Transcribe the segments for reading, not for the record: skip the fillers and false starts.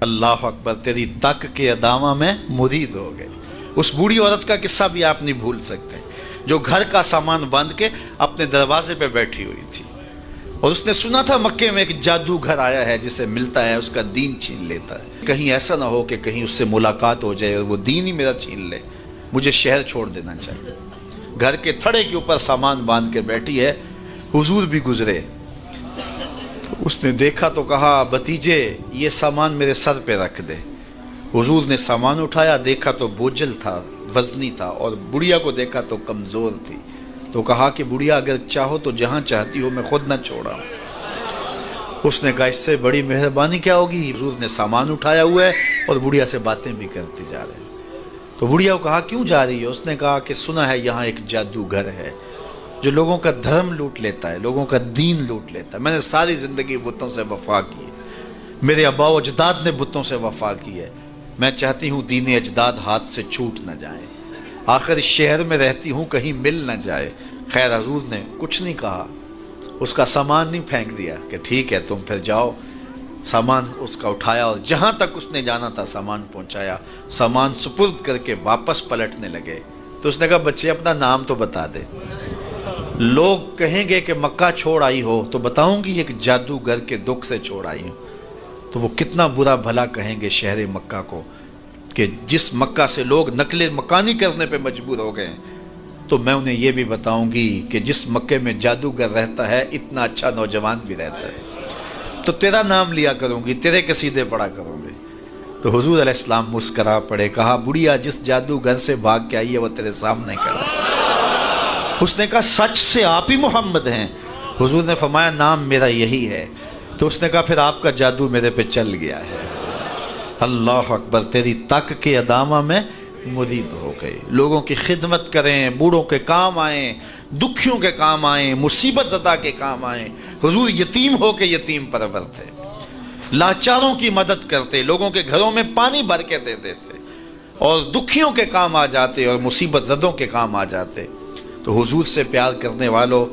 اللہ اکبر، تیری تک کے ادامہ میں مرید ہو گئے۔ اس بوڑھی عورت کا قصہ بھی آپ نہیں بھول سکتے، جو گھر کا سامان باندھ کے اپنے دروازے پہ بیٹھی ہوئی تھی، اور اس نے سنا تھا مکے میں ایک جادوگر آیا ہے جسے ملتا ہے اس کا دین چھین لیتا ہے، کہیں ایسا نہ ہو کہ کہیں اس سے ملاقات ہو جائے اور وہ دین ہی میرا چھین لے، مجھے شہر چھوڑ دینا چاہیے۔ گھر کے تھڑے کے اوپر سامان باندھ کے بیٹھی ہے، حضور بھی گزرے، اس نے دیکھا تو کہا بھتیجے یہ سامان میرے سر پہ رکھ دے۔ حضور نے سامان اٹھایا، دیکھا تو بوجھل تھا، وزنی تھا، اور بڑھیا کو دیکھا تو کمزور تھی، تو کہا کہ بڑھیا اگر چاہو تو جہاں چاہتی ہو میں خود نہ چھوڑا۔ اس نے کہا اس سے بڑی مہربانی کیا ہوگی؟ حضور نے سامان اٹھایا ہوا ہے اور بڑھیا سے باتیں بھی کرتے جا رہے ہیں۔ تو بڑھیا کو کہا کیوں جا رہی ہے؟ اس نے کہا کہ سنا ہے یہاں ایک جادوگر ہے جو لوگوں کا دھرم لوٹ لیتا ہے، لوگوں کا دین لوٹ لیتا ہے۔ میں نے ساری زندگی بتوں سے وفا کی ہے، میرے آباء و اجداد نے بتوں سے وفا کی ہے، میں چاہتی ہوں دین اجداد ہاتھ سے چھوٹ نہ جائیں، آخر اس شہر میں رہتی ہوں کہیں مل نہ جائے۔ خیر حضور نے کچھ نہیں کہا، اس کا سامان نہیں پھینک دیا کہ ٹھیک ہے تم پھر جاؤ۔ سامان اس کا اٹھایا اور جہاں تک اس نے جانا تھا سامان پہنچایا، سامان سپرد کر کے واپس پلٹنے لگے تو اس نے کہا بچے اپنا نام تو بتا دے، لوگ کہیں گے کہ مکہ چھوڑ آئی ہو تو بتاؤں گی ایک جادوگر کے دکھ سے چھوڑ آئی ہوں، تو وہ کتنا برا بھلا کہیں گے شہر مکہ کو کہ جس مکہ سے لوگ نقل مکانی کرنے پہ مجبور ہو گئے ہیں، تو میں انہیں یہ بھی بتاؤں گی کہ جس مکے میں جادوگر رہتا ہے اتنا اچھا نوجوان بھی رہتا ہے، تو تیرا نام لیا کروں گی، تیرے قصیدے پڑھا کروں گی۔ تو حضور علیہ السلام مسکرا پڑے، کہا بڑھیا جس جادوگر سے بھاگ کے آئی ہے وہ تیرے سامنے کھڑا ہے۔ اس نے کہا سچ سے آپ ہی محمد ہیں؟ حضور نے فرمایا نام میرا یہی ہے۔ تو اس نے کہا پھر آپ کا جادو میرے پہ چل گیا ہے۔ اللہ اکبر، تیری تک کے ادامہ میں مرید ہو گئے۔ لوگوں کی خدمت کریں، بوڑھوں کے کام آئیں، دکھیوں کے کام آئیں، مصیبت زدہ کے کام آئیں۔ حضور یتیم ہو کے یتیم پرور تھے، لاچاروں کی مدد کرتے، لوگوں کے گھروں میں پانی بھر کے دے دیتے، اور دکھیوں کے کام آ جاتے اور مصیبت زدوں کے کام آ جاتے۔ تو حضور سے پیار کرنے والوں،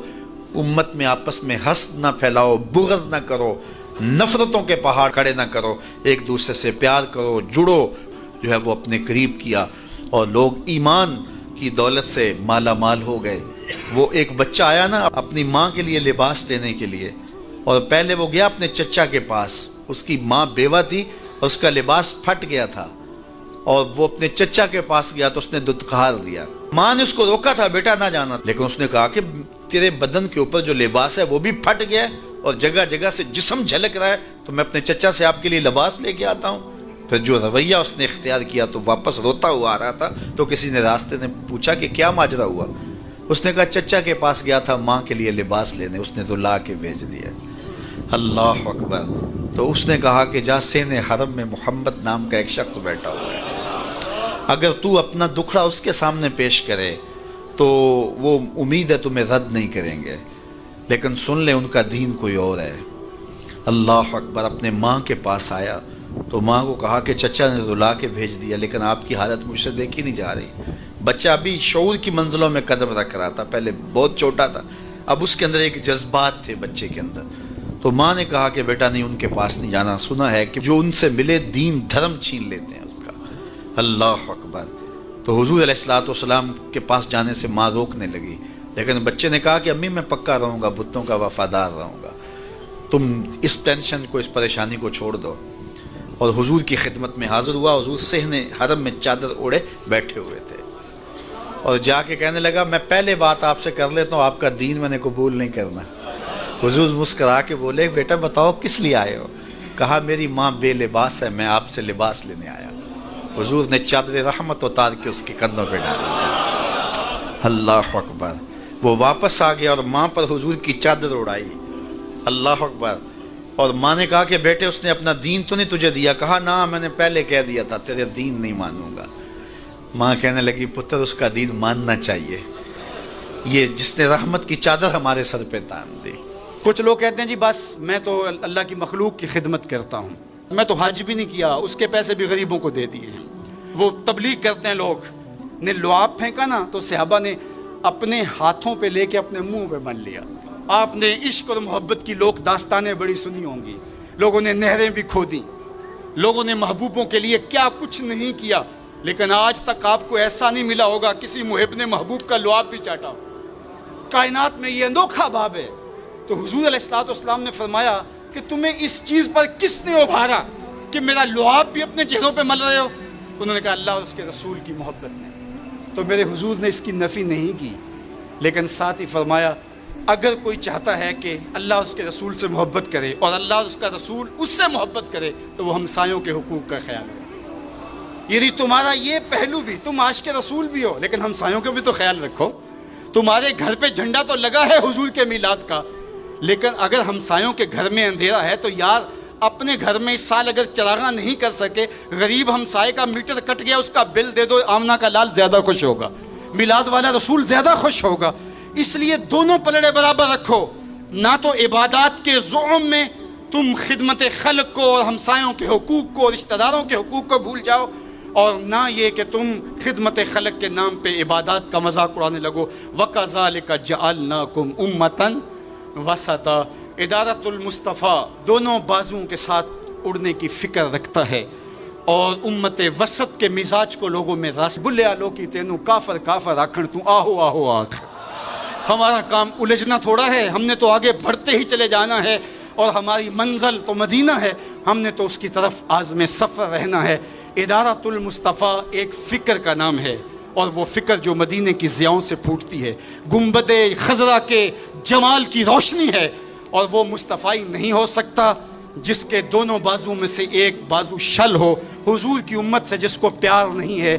امت میں آپس میں حسد نہ پھیلاؤ، بغض نہ کرو، نفرتوں کے پہاڑ کھڑے نہ کرو، ایک دوسرے سے پیار کرو، جڑو، جو ہے وہ اپنے قریب کیا، اور لوگ ایمان کی دولت سے مالا مال ہو گئے۔ وہ ایک بچہ آیا نا اپنی ماں کے لیے لباس لینے کے لیے، اور پہلے وہ گیا اپنے چچا کے پاس، اس کی ماں بیوہ تھی اور اس کا لباس پھٹ گیا تھا، اور وہ اپنے چچا کے پاس گیا تو اس نے دتکار دیا۔ ماں نے اس کو روکا تھا بیٹا نہ جانا، لیکن اس نے کہا کہ تیرے بدن کے اوپر جو لباس ہے وہ بھی پھٹ گیا ہے اور جگہ جگہ سے جسم جھلک رہا ہے، تو میں اپنے چچا سے آپ کے لیے لباس لے کے آتا ہوں۔ پھر جو رویہ اس نے اختیار کیا تو واپس روتا ہوا آ رہا تھا، تو کسی نے راستے نے پوچھا کہ کیا ماجرا ہوا؟ اس نے کہا چچا کے پاس گیا تھا ماں کے لیے لباس لینے، اس نے تو لا کے بھیج دیا۔ اللہ اکبر۔ تو اس نے کہا کہ جا سین حرم میں محمد نام کا ایک شخص بیٹھا ہوا ہے، اگر تو اپنا دکھڑا اس کے سامنے پیش کرے تو وہ امید ہے تمہیں رد نہیں کریں گے، لیکن سن لے ان کا دین کوئی اور ہے۔ اللہ اکبر۔ اپنے ماں کے پاس آیا تو ماں کو کہا کہ چچا نے تو لا کے بھیج دیا، لیکن آپ کی حالت مجھ سے دیکھی نہیں جا رہی۔ بچہ ابھی شعور کی منزلوں میں قدم رکھ رہا تھا، پہلے بہت چھوٹا تھا، اب اس کے اندر ایک جذبات تھے بچے کے اندر۔ تو ماں نے کہا کہ بیٹا نہیں، ان کے پاس نہیں جانا، سنا ہے کہ جو ان سے ملے دین دھرم چھین لیتے ہیں اس کا۔ اللہ اکبر۔ تو حضور علیہ السلام کے پاس جانے سے ماں روکنے لگی، لیکن بچے نے کہا کہ امی میں پکا رہوں گا، بتوں کا وفادار رہوں گا، تم اس ٹینشن کو، اس پریشانی کو چھوڑ دو۔ اور حضور کی خدمت میں حاضر ہوا۔ حضور صحن حرم میں چادر اوڑے بیٹھے ہوئے تھے، اور جا کے کہنے لگا میں پہلے بات آپ سے کر لیتا ہوں، آپ کا دین میں نے قبول نہیں کرنا۔ حضور مسکرا کے بولے بیٹا بتاؤ کس لیے آئے ہو؟ کہا میری ماں بے لباس ہے، میں آپ سے لباس لینے آیا۔ حضور نے چادر رحمت اتار کے اس کے کندھوں پہ ڈالی۔ اللہ اکبر۔ وہ واپس آ گیا اور ماں پر حضور کی چادر اڑائی۔ اللہ اکبر۔ اور ماں نے کہا کہ بیٹے اس نے اپنا دین تو نہیں تجھے دیا؟ کہا نہ، میں نے پہلے کہہ دیا تھا تیرے دین نہیں مانوں گا۔ ماں کہنے لگی پتر اس کا دین ماننا چاہیے، یہ جس نے رحمت کی چادر ہمارے سر پہ تان دی۔ کچھ لوگ کہتے ہیں جی بس میں تو اللہ کی مخلوق کی خدمت کرتا ہوں، میں تو حج بھی نہیں کیا، اس کے پیسے بھی غریبوں کو دے دیے۔ وہ تبلیغ کرتے ہیں، لوگ نے لعاب پھینکا نا تو صحابہ نے اپنے ہاتھوں پہ لے کے اپنے منہ پہ بن لیا۔ آپ نے عشق اور محبت کی لوک داستانیں بڑی سنی ہوں گی، لوگوں نے نہریں بھی کھودیں، لوگوں نے محبوبوں کے لیے کیا کچھ نہیں کیا، لیکن آج تک آپ کو ایسا نہیں ملا ہوگا کسی محب نے محبوب کا لعاب بھی چاٹا ہو۔ کائنات میں یہ انوکھا باب ہے۔ تو حضور علیہ الصلوۃ والسلام نے فرمایا کہ تمہیں اس چیز پر کس نے ابھارا کہ میرا لعاب بھی اپنے چہروں پہ مل رہے ہو؟ انہوں نے کہا اللہ اور اس کے رسول کی محبت نے۔ تو میرے حضور نے اس کی نفی نہیں کی، لیکن ساتھ ہی فرمایا اگر کوئی چاہتا ہے کہ اللہ اور اس کے رسول سے محبت کرے اور اللہ اور اس کا رسول اس سے محبت کرے تو وہ ہمسایوں کے حقوق کا خیال کرے۔ یعنی تمہارا یہ پہلو بھی، تم عاشق رسول بھی ہو لیکن ہمسایوں کا بھی تو خیال رکھو۔ تمہارے گھر پہ جھنڈا تو لگا ہے حضور کے میلاد کا، لیکن اگر ہمسایوں کے گھر میں اندھیرا ہے تو یار اپنے گھر میں اس سال اگر چراغاں نہیں کر سکے، غریب ہمسائے کا میٹر کٹ گیا اس کا بل دے دو، آمنہ کا لال زیادہ خوش ہوگا، میلاد والا رسول زیادہ خوش ہوگا۔ اس لیے دونوں پلڑے برابر رکھو، نہ تو عبادات کے زعم میں تم خدمت خلق کو اور ہمسایوں کے حقوق کو، رشتہ داروں کے حقوق کو بھول جاؤ، اور نہ یہ کہ تم خدمت خلق کے نام پہ عبادات کا مذاق اڑانے لگو۔ وَكَذَلِكَ جَعَلْنَاكُمْ أُمَّةً وَسَطًا۔ ادارت المصطفیٰ دونوں بازوؤں کے ساتھ اڑنے کی فکر رکھتا ہے، اور امت وسط کے مزاج کو لوگوں میں رس بلے آلو کی تینوں کافر کافر آکھن تو آہو آہو آکھ۔ ہمارا کام الجھنا تھوڑا ہے، ہم نے تو آگے بڑھتے ہی چلے جانا ہے، اور ہماری منزل تو مدینہ ہے، ہم نے تو اس کی طرف عازم سفر رہنا ہے۔ ادارت المصطفیٰ ایک فکر کا نام ہے، اور وہ فکر جو مدینے کی ضیاؤں سے پھوٹتی ہے، گنبد خضرا کے جمال کی روشنی ہے، اور وہ مصطفی نہیں ہو سکتا جس کے دونوں بازو میں سے ایک بازو شل ہو۔ حضور کی امت سے جس کو پیار نہیں ہے